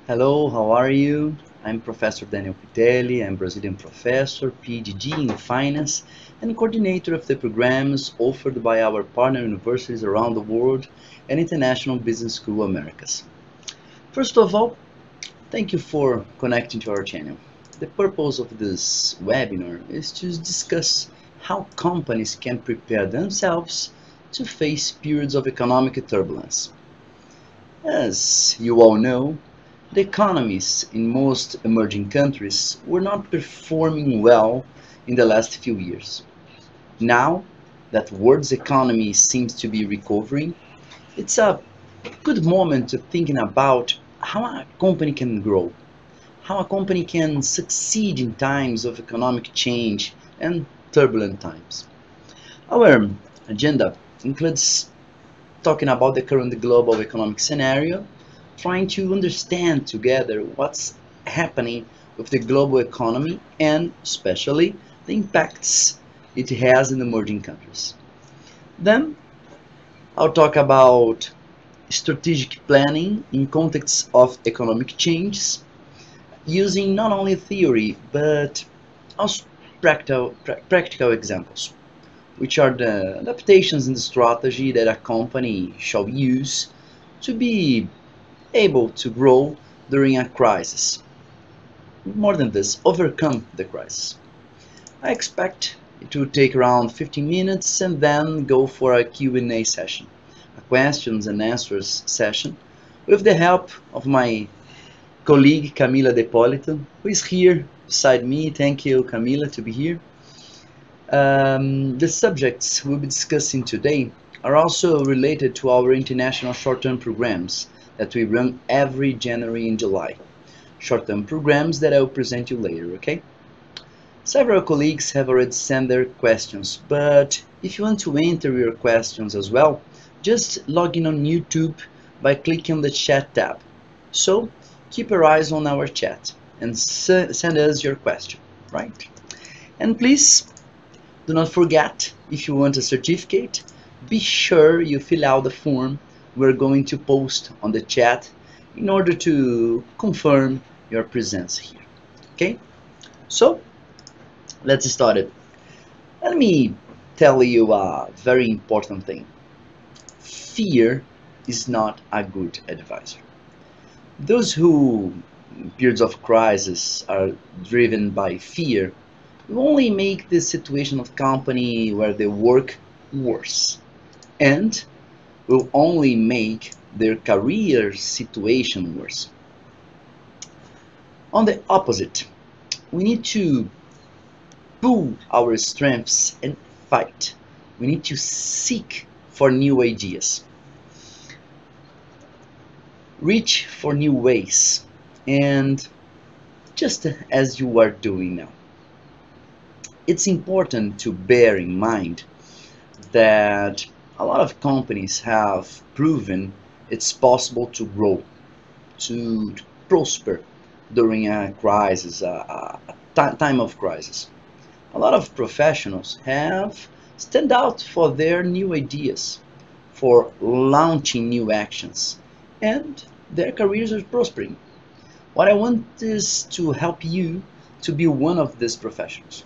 Hello, how are you? I'm Professor Daniel Pitelli. I'm Brazilian professor, PhD in finance, and coordinator of the programs offered by our partner universities around the world and International Business School Americas. First of all, thank you for connecting to our channel. The purpose of this webinar is to discuss how companies can prepare themselves to face periods of economic turbulence. As you all know, the economies in most emerging countries were not performing well in the last few years. Now that world's economy seems to be recovering, it's a good moment to thinking about how a company can grow, how a company can succeed in times of economic change and turbulent times. Our agenda includes talking about the current global economic scenario, trying to understand together what's happening with the global economy and especially the impacts it has in emerging countries. Then I'll talk about strategic planning in context of economic changes using not only theory but also practical examples, which are the adaptations in the strategy that a company shall use to be able to grow during a crisis. More than this, overcome the crisis. I expect it will take around 15 minutes and then go for a Q&A session, a questions and answers session, with the help of my colleague Camila Depolito, who is here beside me. Thank you, Camila, to be here. The subjects we'll be discussing today are also related to our international short-term programs that we run every January and July. Short-term programs that I will present you later, okay? Several colleagues have already sent their questions, but if you want to enter your questions as well, just log in on YouTube by clicking on the chat tab. So keep your eyes on our chat and send us your question, right? And please do not forget, if you want a certificate, be sure you fill out the form we're going to post on the chat in order to confirm your presence here. Okay? So, let's start it. Let me tell you a very important thing. Fear is not a good advisor. Those who, in periods of crisis, are driven by fear will only make the situation of company where they work worse and will only make their career situation worse. On the opposite, we need to pull our strengths and fight. We need to seek for new ideas, reach for new ways, and just as you are doing now. It's important to bear in mind that a lot of companies have proven it's possible to grow, to prosper during a crisis, a time of crisis. A lot of professionals have stand out for their new ideas, for launching new actions, and their careers are prospering. What I want is to help you to be one of these professionals.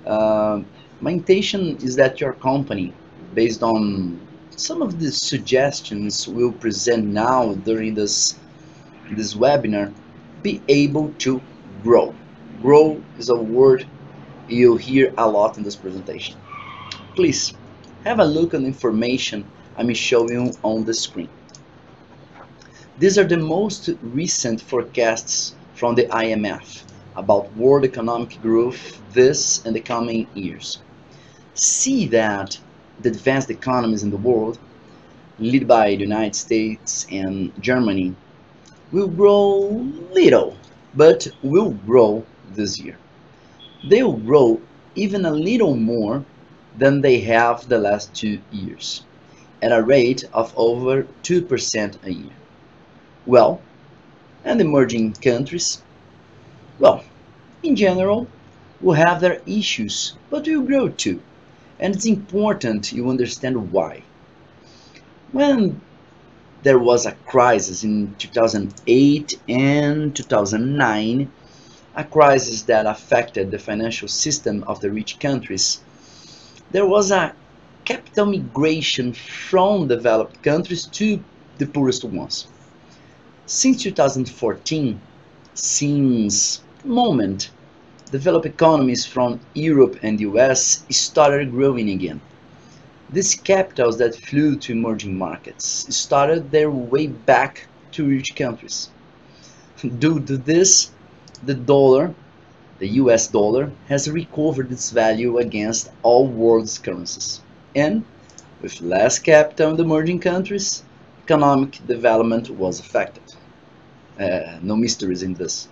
Uh, my intention is that your company, based on some of the suggestions we'll present now during this webinar, be able to grow. Grow is a word you'll hear a lot in this presentation. Please have a look at the information I'm showing you on the screen. These are the most recent forecasts from the IMF about world economic growth this and the coming years. See that the advanced economies in the world, led by the United States and Germany, will grow little, but will grow this year. They will grow even a little more than they have the last 2 years, at a rate of over 2% a year. Well, and emerging countries, well, in general, will have their issues, but will grow too. And it's important you understand why. When there was a crisis in 2008 and 2009, a crisis that affected the financial system of the rich countries. There was a capital migration from developed countries to the poorest ones. Since 2014, since moment, developed economies from Europe and US started growing again. These capitals that flew to emerging markets started their way back to rich countries. Due to this, the dollar, the US dollar, has recovered its value against all world's currencies. And with less capital in the emerging countries, economic development was affected. No mysteries in this.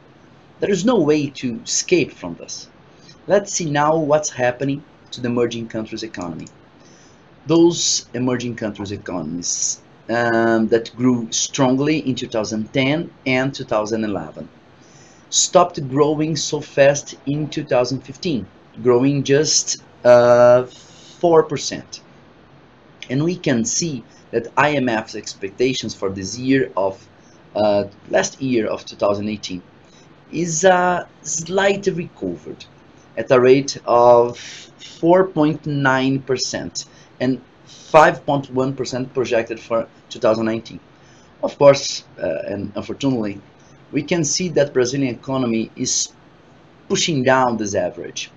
There is no way to escape from this. Let's see now what's happening to the emerging countries' economy. Those emerging countries' economies that grew strongly in 2010 and 2011 stopped growing so fast in 2015, growing just 4%. And we can see that IMF's expectations for this year of last year of 2018 is slightly recovered at a rate of 4.9% and 5.1% projected for 2019. Of course, and unfortunately, we can see that Brazilian economy is pushing down this average,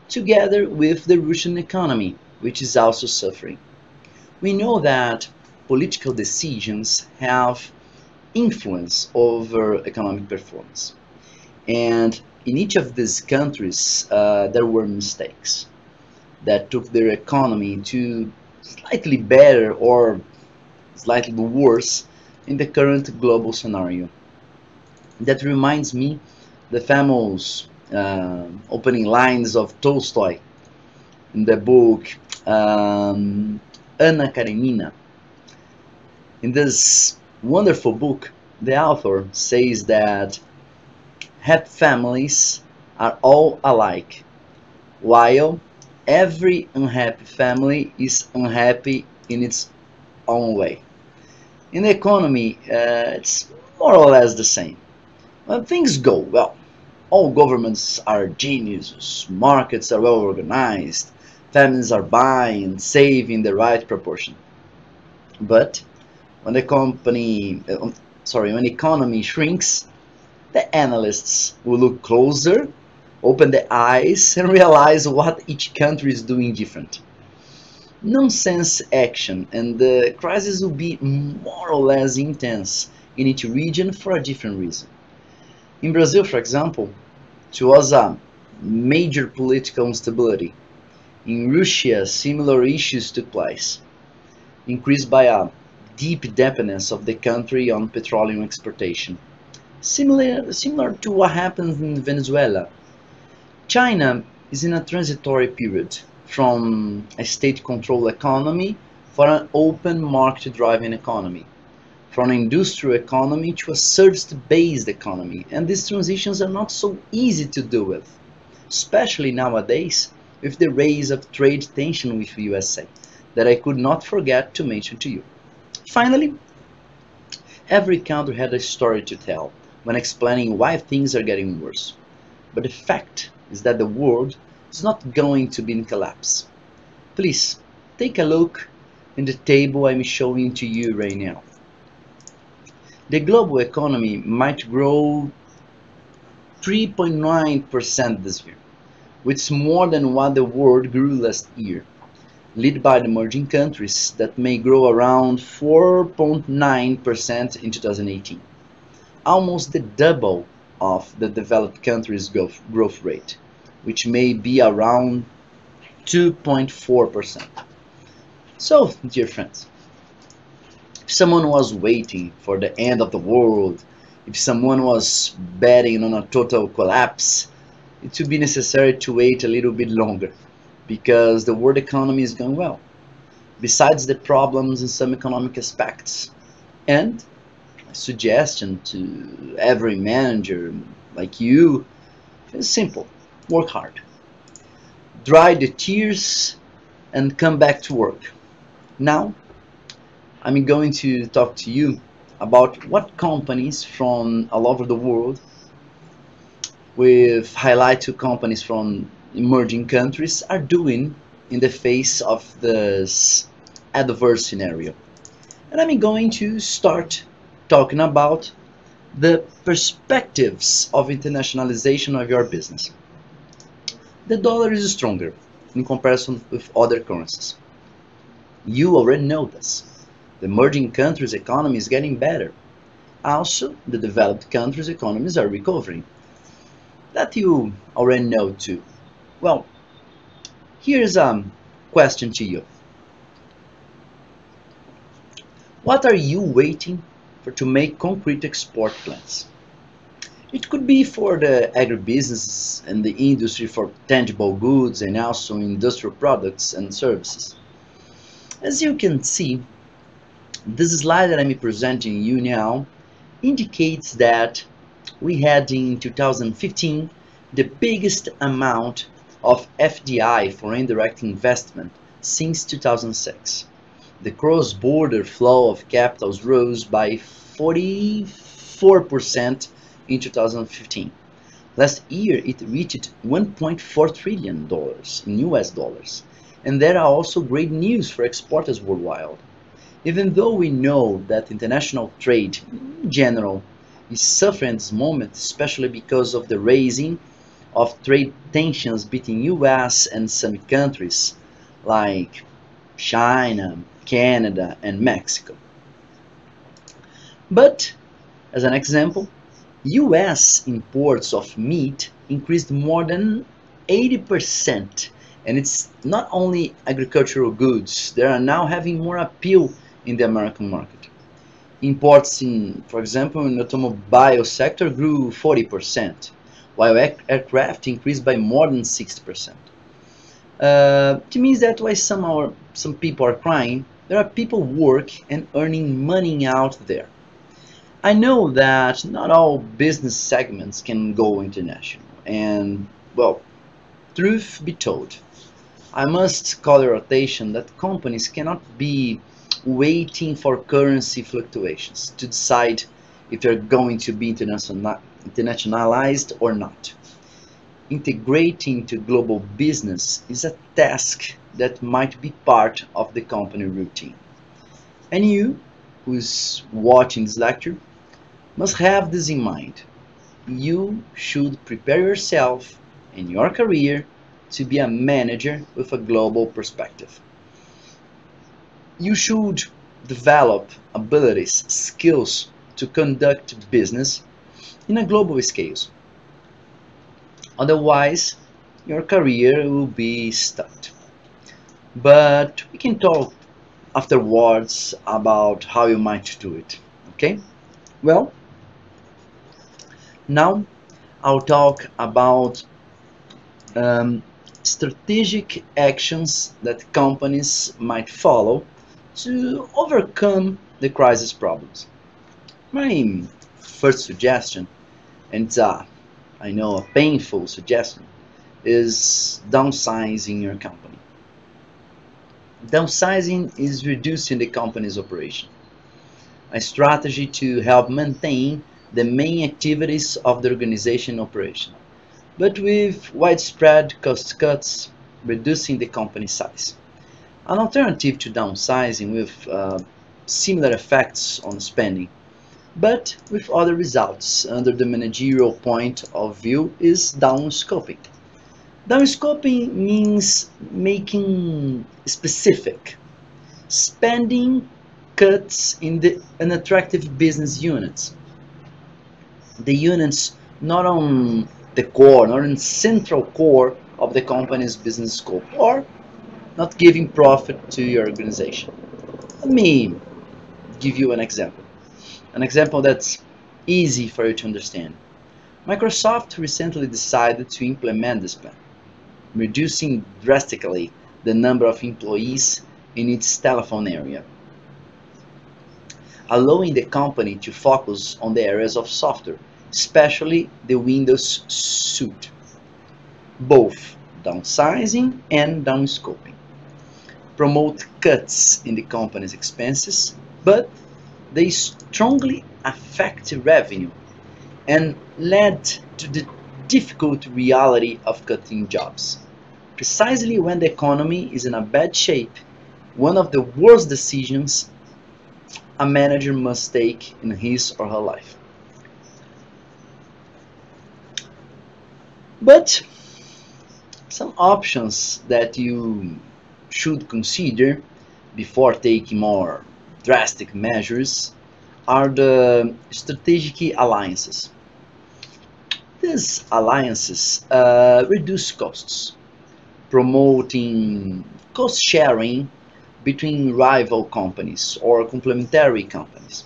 together with the Russian economy, which is also suffering. We know that political decisions have influence over economic performance. And in each of these countries, there were mistakes that took their economy to slightly better or slightly worse in the current global scenario. That reminds me the famous opening lines of Tolstoy in the book Anna Karenina. In this wonderful book, the author says that happy families are all alike, while every unhappy family is unhappy in its own way. In the economy, it's more or less the same. When things go well, all governments are geniuses, markets are well organized, families are buying and saving in the right proportion. But when when the economy shrinks, the analysts will look closer, open their eyes, and realize what each country is doing different. Nonsense action, and the crisis will be more or less intense in each region for a different reason. In Brazil, for example, it was a major political instability. In Russia, similar issues took place, increased by a deep dependence of the country on petroleum exportation. Similar to what happens in Venezuela. China is in a transitory period from a state-controlled economy for an open market-driven economy, from an industrial economy to a service-based economy, and these transitions are not so easy to deal with, especially nowadays with the rise of trade tension with the USA, that I could not forget to mention to you. Finally, every country had a story to tell when explaining why things are getting worse. But the fact is that the world is not going to be in collapse. Please, take a look in the table I'm showing to you right now. The global economy might grow 3.9% this year, which is more than what the world grew last year, led by the emerging countries that may grow around 4.9% in 2018, almost the double of the developed countries' growth rate, which may be around 2.4%. So, dear friends, if someone was waiting for the end of the world, if someone was betting on a total collapse, it would be necessary to wait a little bit longer, because the world economy is going well, besides the problems in some economic aspects. And a suggestion to every manager like you is simple: work hard, dry the tears, and come back to work. Now, I'm going to talk to you about what companies from all over the world, with highlight to companies from emerging countries, are doing in the face of this adverse scenario. And I'm going to start talking about the perspectives of internationalization of your business. The dollar is stronger in comparison with other currencies. You already know this. The emerging countries' economy is getting better. Also, the developed countries' economies are recovering. That you already know too. Well, here's a question to you. What are you waiting for to make concrete export plans? It could be for the agribusiness and the industry for tangible goods and also industrial products and services. As you can see, this slide that I'm presenting you now indicates that we had in 2015 the biggest amount of FDI, foreign direct investment, since 2006. The cross-border flow of capitals rose by 44% in 2015. Last year, it reached $1.4 trillion in US dollars. And there are also great news for exporters worldwide. Even though we know that international trade in general is suffering at this moment, especially because of the raising of trade tensions between US and some countries like China, Canada, and Mexico. But, as an example, US imports of meat increased more than 80%, and it's not only agricultural goods, they are now having more appeal in the American market. Imports in, for example, in the automobile sector grew 40%, while aircraft increased by more than 60%. It means that while some people are crying, there are people work and earning money out there. I know that not all business segments can go international, and well, truth be told, I must call your attention that companies cannot be waiting for currency fluctuations to decide if they're going to be internationalized or not. Integrating into global business is a task that might be part of the company routine. And you, who's watching this lecture, must have this in mind. You should prepare yourself and your career to be a manager with a global perspective. You should develop abilities, skills to conduct business in a global scale. Otherwise, your career will be stuck. But we can talk afterwards about how you might do it. Okay? Well, now I'll talk about um, strategic actions that companies might follow to overcome the crisis problems. My first suggestion, and I know a painful suggestion, is downsizing your company. Downsizing is reducing the company's operation, a strategy to help maintain the main activities of the organization operation, but with widespread cost cuts, reducing the company size. An alternative to downsizing with similar effects on spending, but with other results under the managerial point of view, is downscoping. Downscoping means making specific spending cuts in the unattractive business units. The units not on the core, not in central core of the company's business scope, or not giving profit to your organization. Let me give you an example. An example that's easy for you to understand. Microsoft recently decided to implement this plan, reducing drastically the number of employees in its telephone area, allowing the company to focus on the areas of software, especially the Windows suite, both downsizing and downscoping. Promote cuts in the company's expenses, but they strongly affect revenue and led to the difficult reality of cutting jobs. Precisely when the economy is in a bad shape, one of the worst decisions a manager must take in his or her life. But some options that you should consider before taking more drastic measures are the strategic alliances. These alliances reduce costs, promoting cost sharing between rival companies or complementary companies.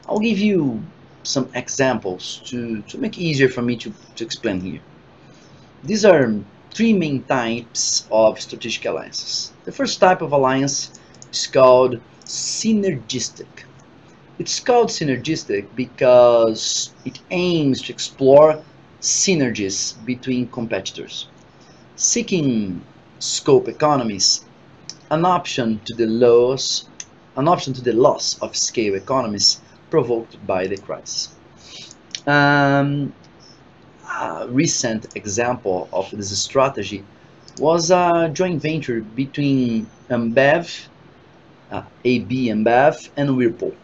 I'll give you some examples to make it easier for me to explain here. These are three main types of strategic alliances. The first type of alliance is called synergistic. It's called synergistic because it aims to explore synergies between competitors, seeking scope economies, an option to the loss of scale economies provoked by the crisis. Um, a recent example of this strategy was a joint venture between AB InBev, and Whirlpool.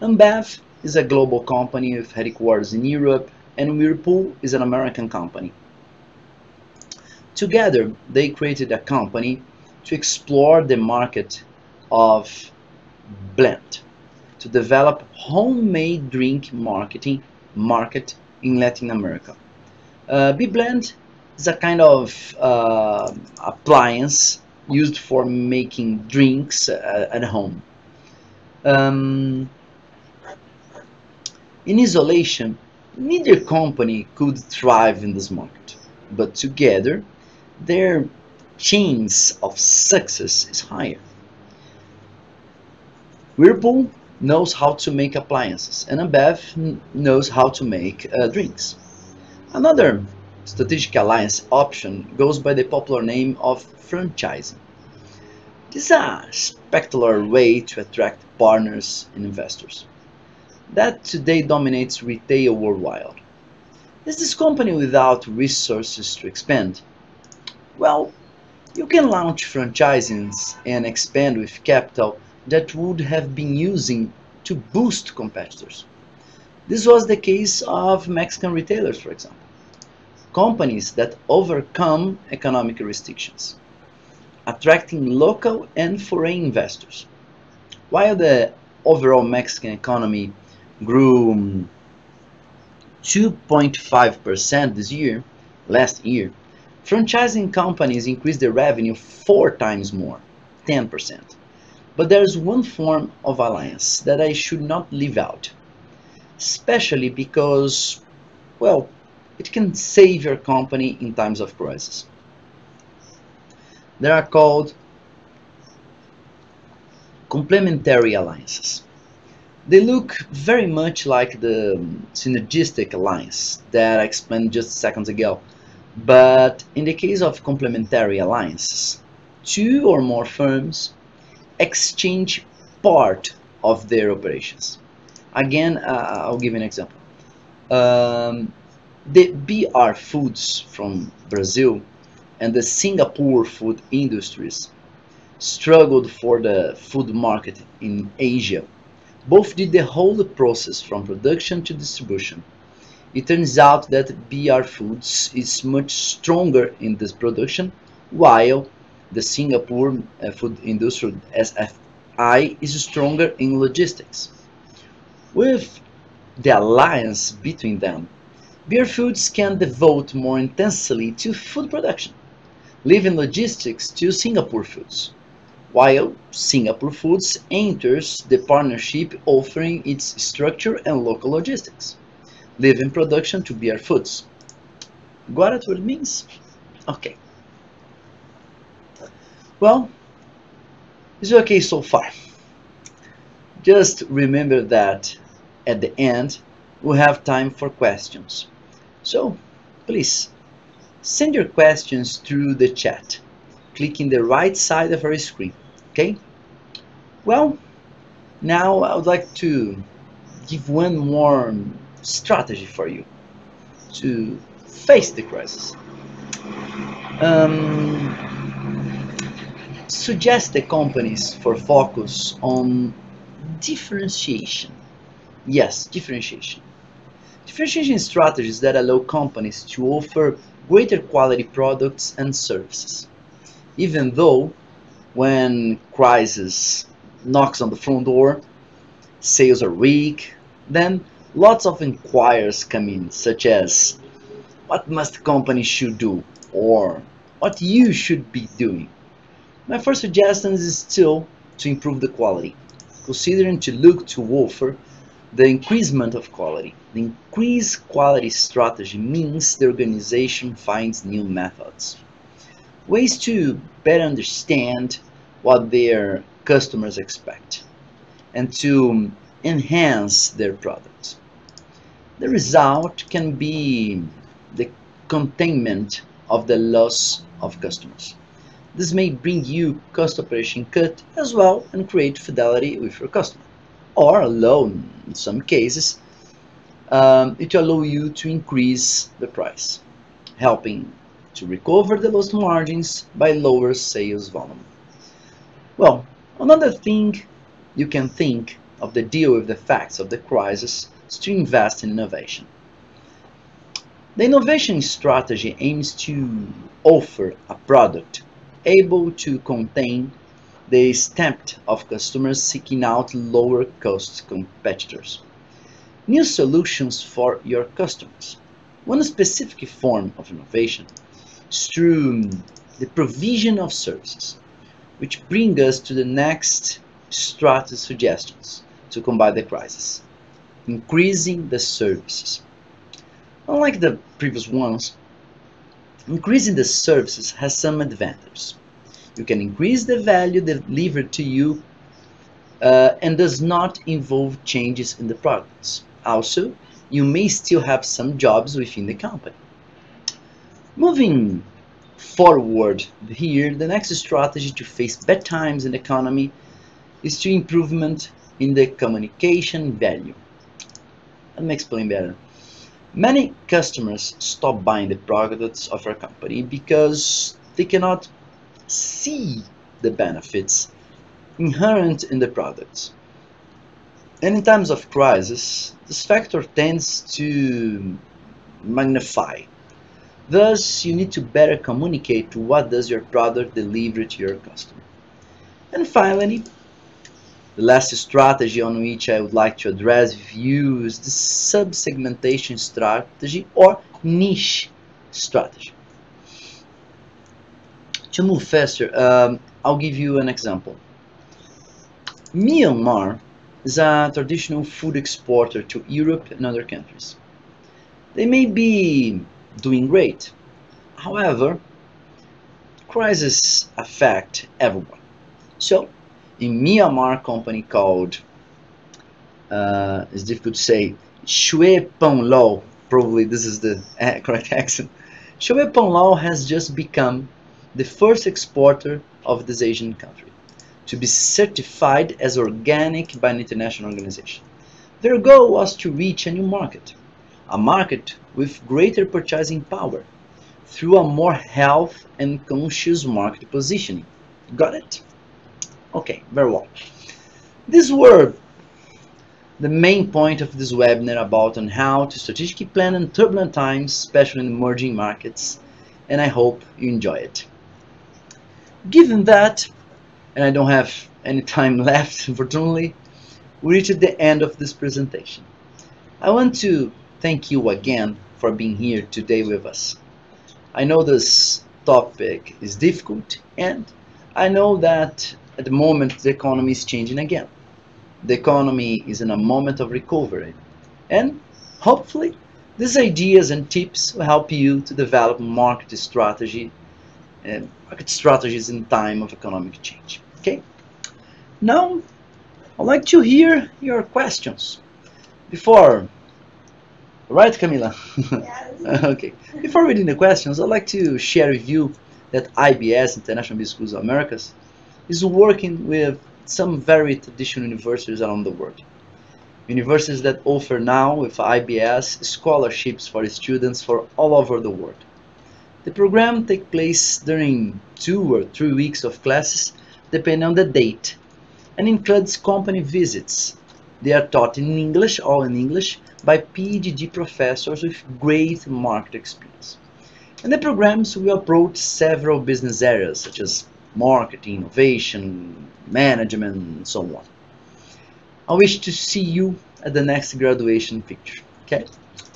InBev is a global company with headquarters in Europe, and Whirlpool is an American company. Together, they created a company to explore the market of blend, to develop homemade drink market in Latin America. B-blend is a kind of appliance used for making drinks at home. Um, in isolation, neither company could thrive in this market, but together, their chance of success is higher. Whirlpool knows how to make appliances, and Ambev knows how to make drinks. Another strategic alliance option goes by the popular name of franchising. This is a spectacular way to attract partners and investors that today dominates retail worldwide. Is this company without resources to expand? Well, you can launch franchisings and expand with capital that would have been using to boost competitors. This was the case of Mexican retailers, for example, companies that overcome economic restrictions, attracting local and foreign investors. While the overall Mexican economy grew 2.5% this year, last year, franchising companies increased their revenue four times more, 10%. But there is one form of alliance that I should not leave out, especially because, well, it can save your company in times of crisis. They are called complementary alliances. They look very much like the synergistic alliance that I explained just seconds ago. But in the case of complementary alliances, two or more firms exchange part of their operations. Again, I'll give you an example. Um, the BR Foods from Brazil and the Singapore food industries struggled for the food market in Asia. Both did the whole process from production to distribution. It turns out that BR Foods is much stronger in this production, while the Singapore food industry SFI is stronger in logistics. With the alliance between them, BR Foods can devote more intensely to food production, leaving logistics to Singapore Foods, while Singapore Foods enters the partnership offering its structure and local logistics, leaving production to BR Foods. Got it what it means? Okay. Well, it's okay so far. Just remember that at the end we have time for questions. So please send your questions through the chat. Click in the right side of our screen. Okay? Well, Now I would like to give one more strategy for you to face the crisis. Um, Suggest the companies for focus on differentiation. Yes, differentiation. Differentiation strategies that allow companies to offer greater quality products and services. Even though when crisis knocks on the front door, sales are weak, then lots of inquiries come in, such as what must companies should do or what you should be doing. My first suggestion is still to improve the quality, considering to look to offer the increasement of quality. The increased quality strategy means the organization finds new methods, ways to better understand what their customers expect, and to enhance their products. The result can be the containment of the loss of customers. This may bring you cost operation cut as well and create fidelity with your customer. Or alone, in some cases, it will allow you to increase the price, helping to recover the lost margins by lower sales volume. Well, another thing you can think of to deal with the effects of the crisis is to invest in innovation. The innovation strategy aims to offer a product able to contain the stamp of customers seeking out lower cost competitors. New solutions for your customers. One specific form of innovation is through the provision of services, which bring us to the next strategy suggestions to combat the crisis. Increasing the services. Unlike the previous ones, increasing the services has some advantages. You can increase the value delivered to you and does not involve changes in the products. Also, you may still have some jobs within the company. Moving forward here, the next strategy to face bad times in the economy is to improvement in the communication value. Let me explain better. Many customers stop buying the products of our company because they cannot see the benefits inherent in the products. And in times of crisis, this factor tends to magnify. Thus, you need to better communicate what does your product deliver to your customer. And finally, the last strategy on which I would like to address with you is the sub-segmentation strategy or niche strategy. To move faster, I'll give you an example. Myanmar is a traditional food exporter to Europe and other countries. They may be doing great. However, crises affect everyone. So, in Myanmar company called, it's difficult to say, Shue Pang Lao, probably this is the correct accent. Shue Pang Lao has just become the first exporter of this Asian country to be certified as organic by an international organization. Their goal was to reach a new market, a market with greater purchasing power through a more health and conscious market positioning. Got it? Okay, very well. These were the main point of this webinar about on how to strategically plan in turbulent times, especially in emerging markets, and I hope you enjoy it. Given that, and I don't have any time left, unfortunately, we reached the end of this presentation. I want to thank you again for being here today with us. I know this topic is difficult, and I know that at the moment the economy is changing again. The economy is in a moment of recovery, and hopefully these ideas and tips will help you to develop market strategy and market strategies in time of economic change. Okay, now I'd like to hear your questions. Before, right, Camila? Yes. Okay. Before reading the questions, I'd like to share with you that IBS, International Business Schools of Americas, is working with some very traditional universities around the world. Universities that offer now with IBS scholarships for students for all over the world. The program takes place during 2 or 3 weeks of classes, depending on the date, and includes company visits. They are taught in English, all in English, by PhD professors with great market experience. And the programs will approach several business areas such as marketing, innovation, management, and so on. I wish to see you at the next graduation picture. Okay?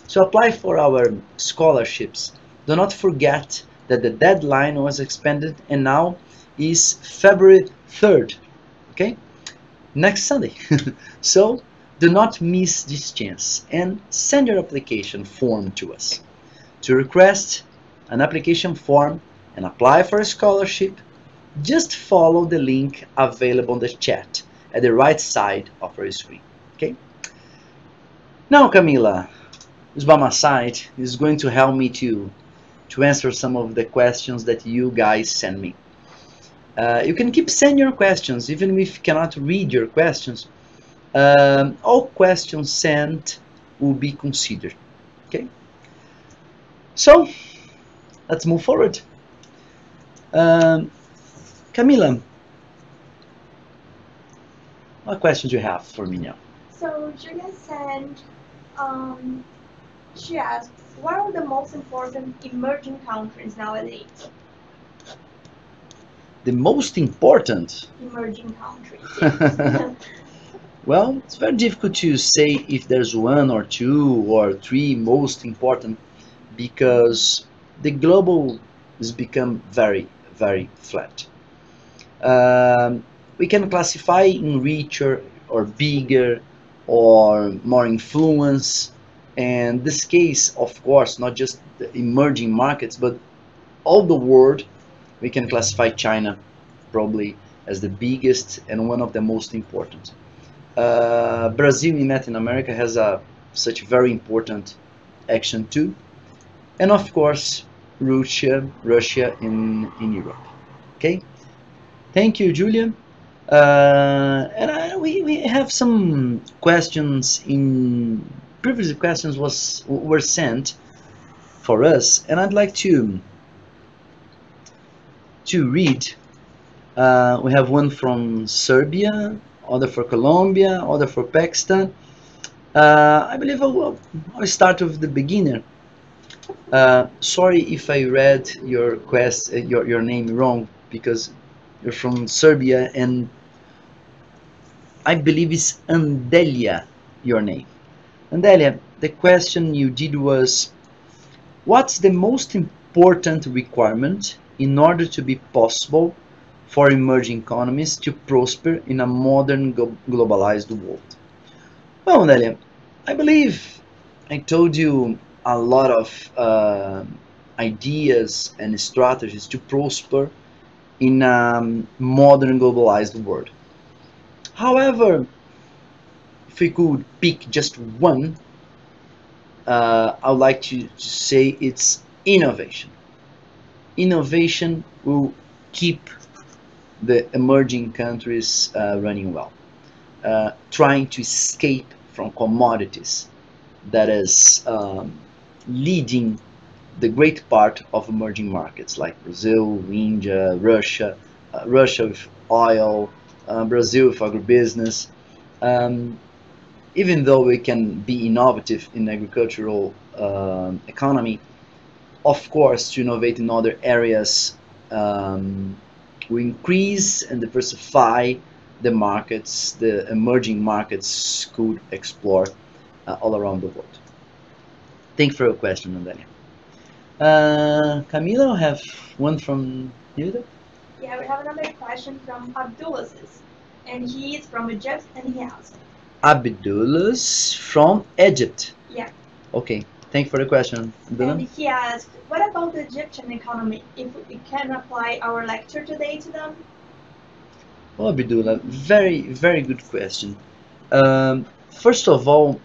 To apply for our scholarships, do not forget that the deadline was expanded and now is February 3rd. Okay? Next Sunday. So do not miss this chance and send your application form to us. To request an application form and apply for a scholarship, just follow the link available in the chat at the right side of your screen. Okay? Now Camila is by my side, is going to help me to answer some of the questions that you guys send me. You can keep sending your questions even if you cannot read your questions. All questions sent will be considered. Okay? So let's move forward. Camila, what questions do you have for me now? So Julia said, she asked, what are the most important emerging countries nowadays? The most important? Emerging countries, yes. Well, it's very difficult to say if there's one or two or three most important because the global has become very, very flat. We can classify in richer or bigger or more influence. And this case, of course, not just the emerging markets, but all the world, we can classify China probably as the biggest and one of the most important. Brazil in Latin America has such very important action too. And of course, Russia in Europe. Okay, thank you, Julia. We have some questions in previous questions were sent for us, and I'd like to read. We have one from Serbia, other for Colombia, other for Pakistan. I believe I'll start with the beginner. Sorry if I read your name wrong because you're from Serbia and I believe it's Andelia, your name. Andelia, the question you did was, what's the most important requirement in order to be possible for emerging economies to prosper in a modern globalized world? Well, Andelia, I believe I told you a lot of ideas and strategies to prosper in a modern globalized world. However, if we could pick just one, I would like to say it's innovation. Innovation will keep the emerging countries running well, trying to escape from commodities that is leading the great part of emerging markets like Brazil, India, Russia, Russia with oil, Brazil with agribusiness. Um, Even though we can be innovative in agricultural economy, of course, to innovate in other areas, we increase and diversify the markets, the emerging markets could explore all around the world. Thank you for your question, Daniel. Camila, I have one from you. Yeah, we have another question from Abdulaziz, and he is from Egypt, and he asked. Abdullah from Egypt. Yeah. Okay, thank you for the question, Abdullah. And he asked, what about the Egyptian economy, if we can apply our lecture today to them? Oh, Abdullah, very, very good question. First of all,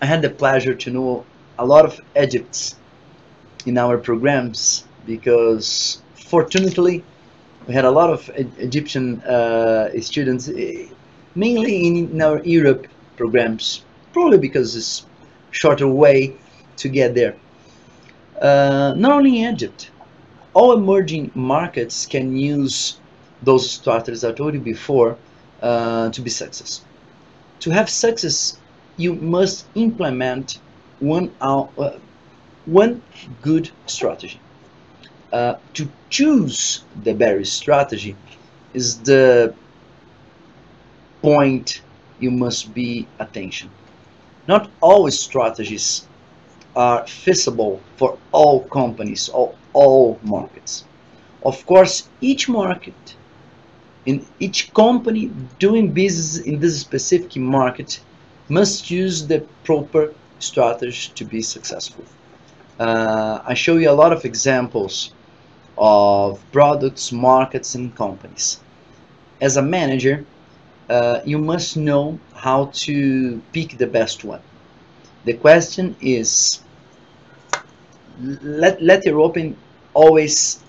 I had the pleasure to know a lot of Egypts in our programs because fortunately We had a lot of Egyptian students, mainly in our Europe programs, probably because it's shorter way to get there. Not only in Egypt, all emerging markets can use those strategies I told you before to be success. To have success, you must implement one good strategy. To choose the better strategy is the point you must be attention. Not all strategies are feasible for all companies or all markets. Of course, each market in each company doing business in this specific market must use the proper strategy to be successful. I show you a lot of examples of products, markets, and companies. As a manager, you must know how to pick the best one. The question is, let your open always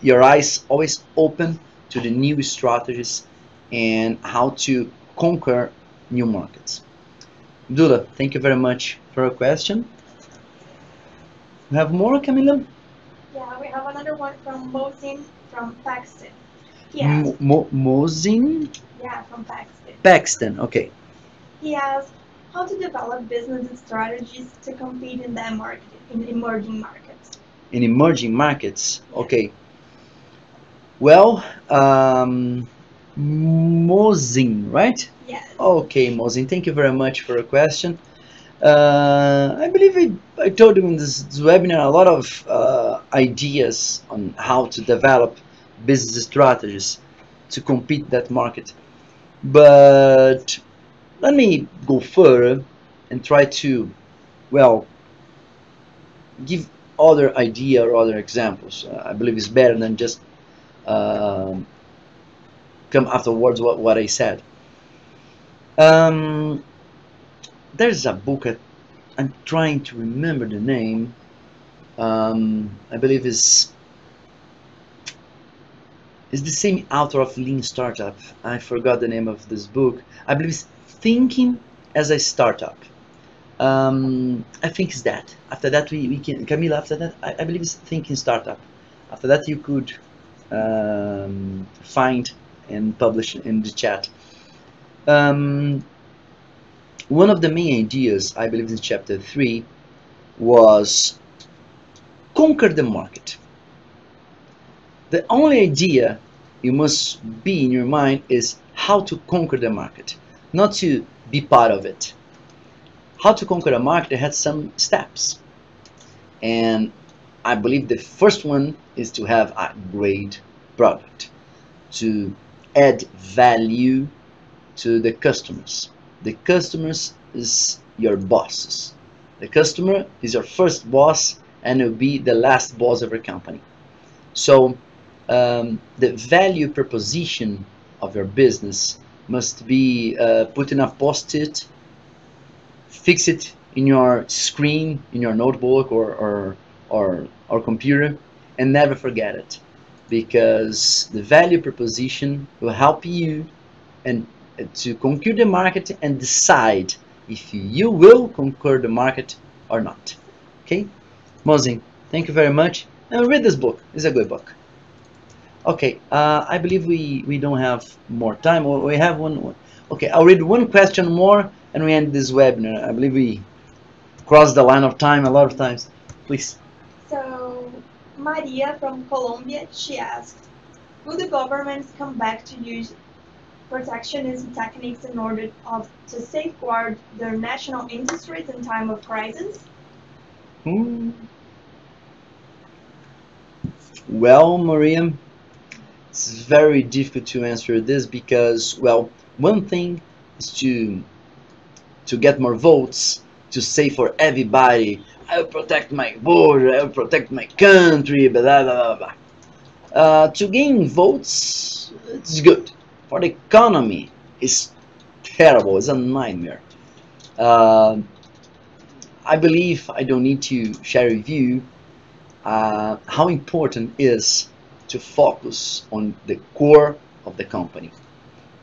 your eyes always open to the new strategies and how to conquer new markets. Dula, thank you very much for your question. We have more, Camila? Yeah, we have another one from Mohsin from Pakistan. He asked, Mozin yeah, from Pakistan. Paxton, okay. He asked how to develop business strategies to compete in that market, in emerging markets. In emerging markets, Yeah. okay. Well, Mozin, right? Yes. Okay, Mozin, thank you very much for your question. I believe I told you in this webinar a lot of ideas on how to develop business strategies to compete that market. But let me go further and try to, well, give other idea or other examples. I believe it's better than just um come afterwards what I said. Um, there's a book I'm trying to remember the name. I believe is the same author of Lean Startup. I forgot the name of this book. I believe it's Thinking as a Startup. I think it's that. After that, we can, Camila, after that, I believe it's Thinking Startup. After that, you could find and publish in the chat. Um, one of the main ideas, I believe in chapter 3, was conquer the market. The only idea you must be in your mind is how to conquer the market, not to be part of it. How to conquer a market has some steps. And I believe the first one is to have a great product, to add value to the customers. The customers is your bosses. The customer is your first boss and will be the last boss of your company. So the value proposition of your business must be put in a post-it, fix it in your screen, in your notebook or computer, and never forget it, because the value proposition will help you and to conquer the market and decide if you will conquer the market or not. Okay, Mozin, thank you very much, and read this book. It's a good book. Okay, I believe we don't have more time. Or we have one. Okay, I'll read one question more and we end this webinar. I believe we crossed the line of time a lot of times. Please. So, Maria from Colombia, she asked, will the governments come back to use protectionism techniques in order to safeguard their national industries in time of crisis? Hmm. Well, Maria, it's very difficult to answer this because, well, one thing is to get more votes, to say for everybody, I will protect my border, I will protect my country, blah blah blah blah. To gain votes, it's good. For the economy, it's terrible. It's a nightmare. Uh, I believe I don't need to share with you how important is to focus on the core of the company,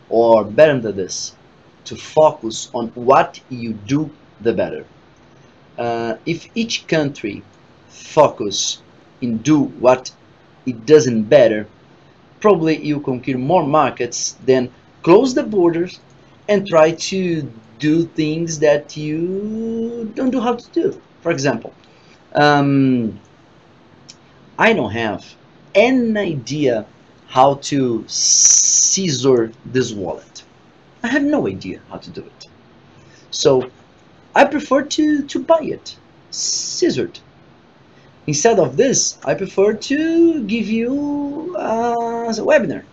or better than this, to focus on what you do the better. If each country focus in do what it doesn't better, probably you conquer more markets than close the borders and try to do things that you don't know how to do. For example, um, I don't have any idea how to scissor this wallet. I have no idea how to do it. So I prefer to buy it scissored. Instead of this, I prefer to give you a webinar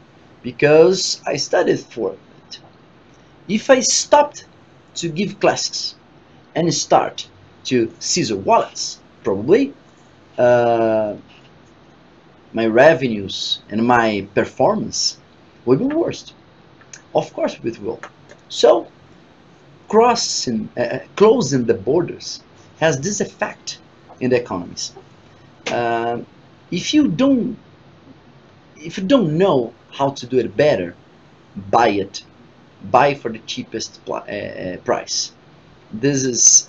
because I studied for it. If I stopped to give classes and start to scissor wallets, probably uh, my revenues and my performance will be worse. Of course it will. So closing the borders has this effect in the economies. Um, if you don't know how to do it better, buy it. Buy for the cheapest price. This is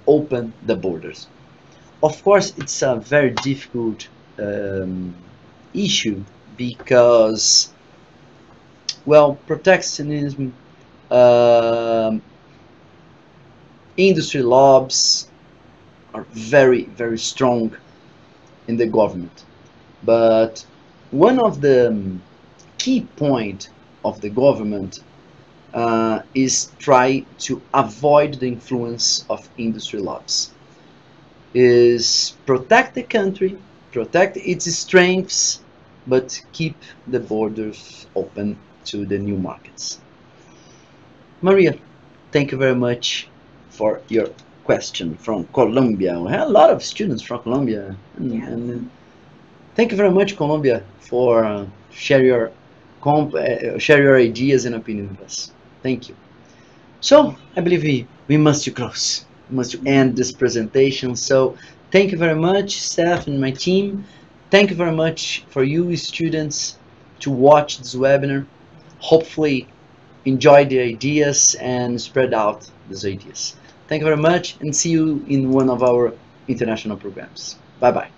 open the borders. Of course, it's a very difficult issue because, well, protectionism, um industry lobbies are very strong in the government. But one of the key point of the government is try to avoid the influence of industry lobbies. Is protect the country, protect its strengths, but keep the borders open to the new markets. Maria, thank you very much for your question from Colombia. We had a lot of students from Colombia, Yes. and thank you very much, Colombia, for share your ideas and opinions with us. Thank you. So I believe we must close. We must end this presentation. So thank you very much, staff and my team. Thank you very much for you students to watch this webinar. Hopefully enjoy the ideas and spread out these ideas. Thank you very much and see you in one of our international programs. Bye bye.